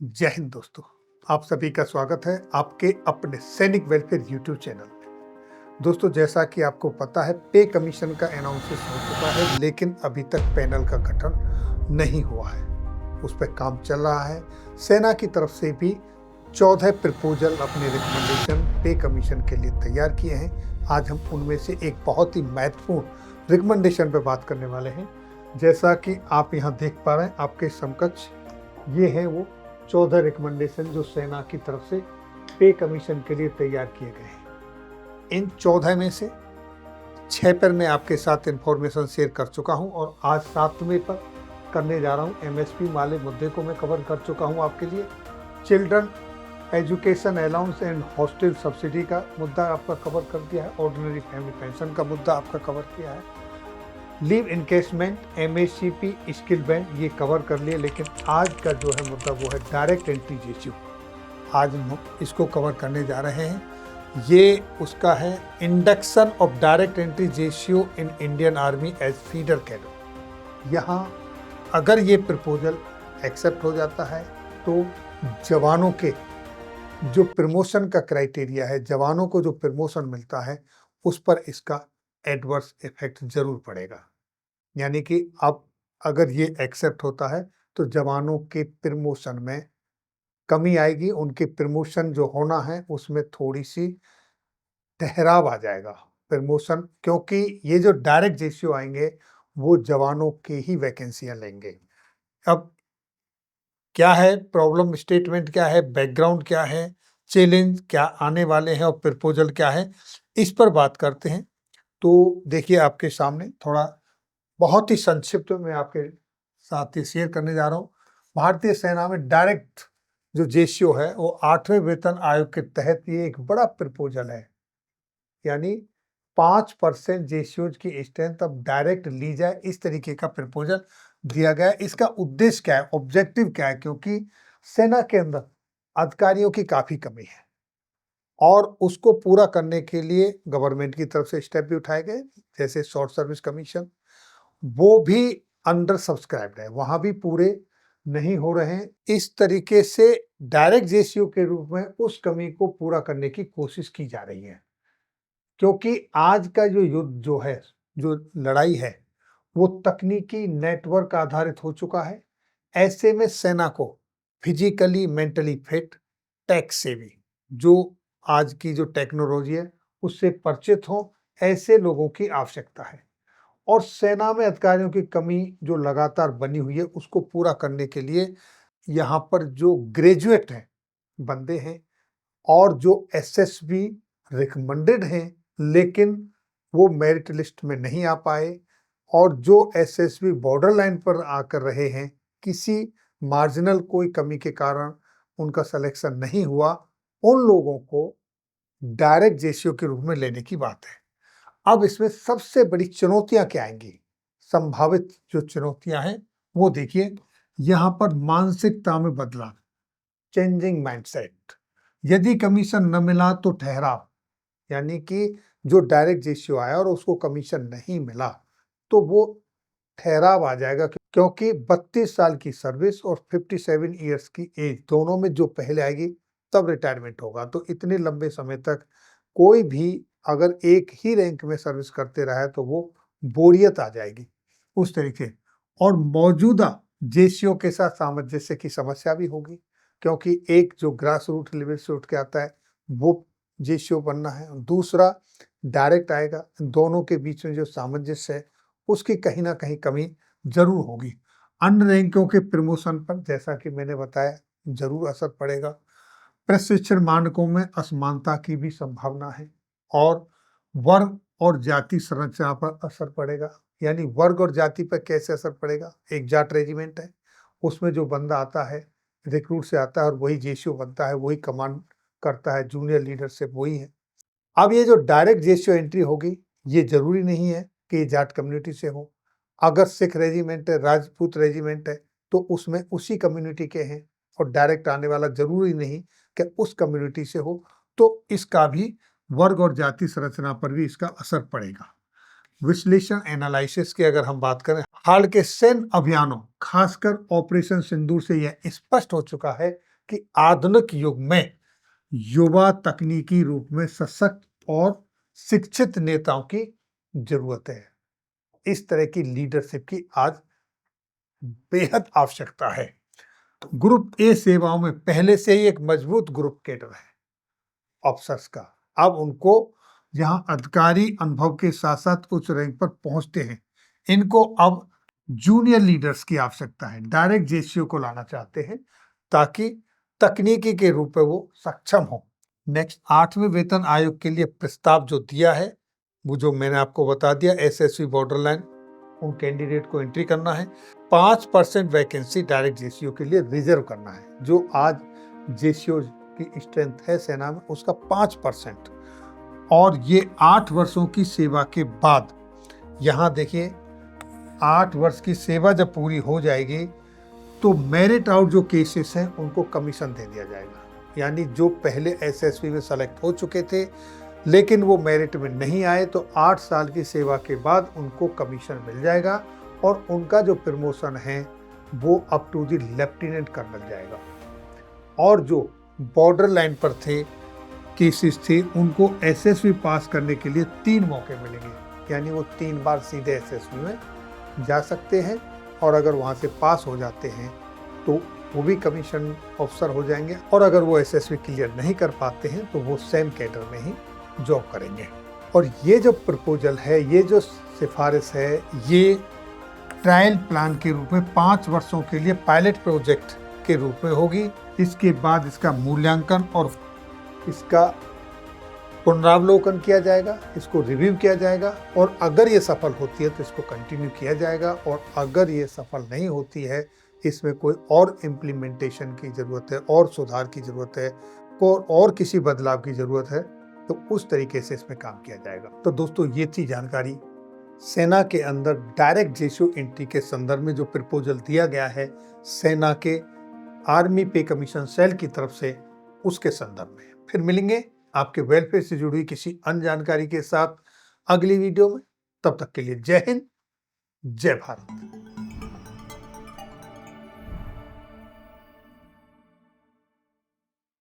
जय हिंद दोस्तों। आप सभी का स्वागत है आपके अपने सैनिक वेलफेयर यूट्यूब चैनल में। दोस्तों, जैसा कि आपको पता है, पे कमीशन का अनाउंसेस हो चुका है, लेकिन अभी तक पैनल का गठन नहीं हुआ है। उस पर काम चल रहा है। सेना की तरफ से भी 14 प्रपोजल अपने रिकमेंडेशन पे कमीशन के लिए तैयार किए हैं। आज हम उनमें से एक बहुत ही महत्वपूर्ण रिकमेंडेशन पर बात करने वाले हैं। जैसा कि आप यहाँ देख पा रहे हैं, आपके समकक्ष ये है वो 14 रिकमेंडेशन जो सेना की तरफ से पे कमीशन के लिए तैयार किए गए हैं। इन 14 में से 6 पर मैं आपके साथ इंफॉर्मेशन शेयर कर चुका हूं और आज 7वें पर करने जा रहा हूं। एमएसपी वाले मुद्दे को मैं कवर कर चुका हूं आपके लिए। Children education allowance and hostel subsidy का मुद्दा आपका कवर कर दिया है। ऑर्डिनरी फैमिली पेंशन का मुद्दा आपका कवर किया है। Leave encasement, MSCP, skill band ये कवर कर लिए। लेकिन आज का जो है मुद्दा वो है डायरेक्ट एंट्री रेशियो। आज हम इसको कवर करने जा रहे हैं। ये उसका है induction of direct entry ratio in Indian army as feeder cadre. यहाँ अगर ये प्रपोजल एक्सेप्ट हो जाता है तो जवानों के जो प्रमोशन का क्राइटेरिया है, जवानों को जो प्रमोशन मिलता है, उस पर इसका एडवर्स इफेक्ट जरूर पड़ेगा। यानी कि अब अगर ये एक्सेप्ट होता है तो जवानों के प्रमोशन में कमी आएगी। उनके प्रमोशन जो होना है उसमें थोड़ी सी ठहराव आ जाएगा प्रमोशन, क्योंकि ये जो डायरेक्ट रेशियो आएंगे वो जवानों के ही वैकेंसियां लेंगे। अब क्या है प्रॉब्लम स्टेटमेंट, क्या है बैकग्राउंड, क्या है चैलेंज, क्या आने वाले हैं और प्रपोजल क्या है, इस पर बात करते हैं। तो देखिए आपके सामने थोड़ा बहुत ही संक्षिप्त में आपके साथ ये शेयर करने जा रहा हूँ। भारतीय सेना में डायरेक्ट जो रेशियो है वो 8वें वेतन आयोग के तहत ये एक बड़ा प्रपोजल है। यानी 5% रेशियो की स्ट्रेंथ अब डायरेक्ट ली जाए, इस तरीके का प्रपोजल दिया गया है। इसका उद्देश्य क्या है, ऑब्जेक्टिव क्या है, क्योंकि सेना के अंदर अधिकारियों की काफी कमी है और उसको पूरा करने के लिए गवर्नमेंट की तरफ से स्टेप भी उठाए गए, जैसे शॉर्ट सर्विस कमीशन, वो भी अंडर सब्सक्राइब्ड है, वहां भी पूरे नहीं हो रहे हैं। इस तरीके से डायरेक्ट रेशियो के रूप में उस कमी को पूरा करने की कोशिश की जा रही है, क्योंकि आज का जो युद्ध जो है, जो लड़ाई है, वो तकनीकी नेटवर्क आधारित हो चुका है। ऐसे में सेना को physically mentally fit, tech savvy, जो आज की जो टेक्नोलॉजी है उससे परिचित हो, ऐसे लोगों की आवश्यकता है। और सेना में अधिकारियों की कमी जो लगातार बनी हुई है उसको पूरा करने के लिए यहाँ पर जो ग्रेजुएट हैं बंदे हैं और जो एसएसबी रिकमेंडेड हैं लेकिन वो मेरिट लिस्ट में नहीं आ पाए, और जो एसएसबी बॉर्डर लाइन पर आकर रहे हैं, किसी मार्जिनल कोई कमी के कारण उनका सिलेक्शन नहीं हुआ, उन लोगों को डायरेक्ट रेशियो के रूप में लेने की बात है। अब इसमें सबसे बड़ी चुनौतियां क्या आएंगी, संभावित जो चुनौतियां हैं वो देखिए। यहां पर मानसिकता में बदलाव, चेंजिंग माइंडसेट। यदि कमीशन न मिला तो ठहराव, यानी कि जो डायरेक्ट रेशियो आया और उसको कमीशन नहीं मिला तो वो ठहराव आ जाएगा, क्योंकि 32 साल की सर्विस और 57 ईयर्स की एज दोनों में जो पहले आएगी तब रिटायरमेंट होगा। तो इतने लंबे समय तक कोई भी अगर एक ही रैंक में सर्विस करते रहा है तो वो बोरियत आ जाएगी उस तरीके। और मौजूदा रेशियो के साथ सामंजस्य की समस्या भी होगी, क्योंकि एक जो ग्रास रूट लेवल से उठ के आता है वो रेशियो बनना है, दूसरा डायरेक्ट आएगा। दोनों के बीच में जो सामंजस्य है उसकी कहीं ना कहीं कमी जरूर होगी। अन्य रैंकों के प्रमोशन पर, जैसा कि मैंने बताया, जरूर असर पड़ेगा। प्रशिक्षण मानकों में असमानता की भी संभावना है और वर्ग और जाति संरचना पर असर पड़ेगा। यानी वर्ग और जाति पर कैसे असर पड़ेगा, एक जाट रेजिमेंट है, उसमें जो बंदा आता है रिक्रूट से आता है और वही रेशियो बनता है, वही कमांड करता है, जूनियर लीडरशिप वही है। अब ये जो डायरेक्ट रेशियो एंट्री होगी ये जरूरी नहीं है कि जाट कम्युनिटी से हो। अगर सिख रेजिमेंट है, राजपूत रेजिमेंट है, तो उसमें उसी कम्युनिटी के हैं और डायरेक्ट आने वाला जरूरी नहीं कि उस कम्युनिटी से हो। तो इसका भी वर्ग और जाति संरचना पर भी इसका असर पड़ेगा। विश्लेषण एनालिसिस की अगर हम बात करें, हाल के सैन्य अभियानों, खासकर ऑपरेशन सिंदूर से यह स्पष्ट हो चुका है कि आधुनिक युग में युवा तकनीकी रूप में सशक्त और शिक्षित नेताओं की जरूरत है। इस तरह की लीडरशिप की आज बेहद आवश्यकता है। ग्रुप ए सेवाओं में पहले से ही एक मजबूत ग्रुप कैडर है ऑफिसर्स का। अब उनको जहां अधिकारी अनुभव के साथ साथ उच्च रैंक पर पहुंचते हैं, इनको अब जूनियर लीडर्स की आवश्यकता है। डायरेक्ट जेसीओ को लाना चाहते हैं ताकि तकनीकी के रूप में वो सक्षम हो। नेक्स्ट, 8वें वेतन आयोग के लिए प्रस्ताव जो दिया है, वो जो मैंने आपको बता दिया, एसएसवी बॉर्डरलाइन, उन कैंडिडेट को एंट्री करना है। 5% वैकेंसी डायरेक्ट जेसीओ के लिए रिजर्व करना है। जो आज जेसीओ की स्ट्रेंथ है सेना में, उसका 5%। और ये 8 वर्षों की सेवा के बाद, यहाँ देखिए 8 वर्ष की सेवा जब पूरी हो जाएगी तो मेरिट आउट जो केसेस हैं उनको कमीशन दे दिया जाएगा। यानी जो पहले एसएसवी में सेलेक्ट हो चुके थे लेकिन वो मेरिट में नहीं आए, तो 8 साल की सेवा के बाद उनको कमीशन मिल जाएगा और उनका जो प्रमोशन है वो up to the lieutenant colonel जाएगा। और जो बॉर्डर लाइन पर थे, केसेस थे, उनको एसएसवी पास करने के लिए 3 मौके मिलेंगे। यानी वो 3 बार सीधे एसएसवी में जा सकते हैं और अगर वहाँ से पास हो जाते हैं तो वो भी कमीशन ऑफिसर हो जाएंगे। और अगर वो एसएसवी क्लियर नहीं कर पाते हैं तो वो सेम कैडर में ही जॉब करेंगे। और ये जो प्रपोजल है, ये जो सिफारिश है, ये ट्रायल प्लान के रूप में 5 वर्षों के लिए पायलट प्रोजेक्ट के रूप में होगी। इसके बाद इसका मूल्यांकन और इसका पुनरावलोकन किया जाएगा, इसको रिव्यू किया जाएगा और अगर ये सफल होती है तो इसको कंटिन्यू किया जाएगा। और अगर ये सफल नहीं होती है, इसमें कोई और इम्प्लीमेंटेशन की ज़रूरत है और सुधार की ज़रूरत है और किसी बदलाव की ज़रूरत है, तो उस तरीके से इसमें काम किया जाएगा। तो दोस्तों, ये थी जानकारी सेना के अंदर डायरेक्ट जेसीओ एंट्री के संदर्भ में जो प्रपोजल दिया गया है सेना के आर्मी पे कमीशन सेल की तरफ से, उसके संदर्भ में। फिर मिलेंगे आपके वेलफेयर से जुड़ी किसी अन्य जानकारी के साथ अगली वीडियो में। तब तक के लिए जय हिंद, जय भारत।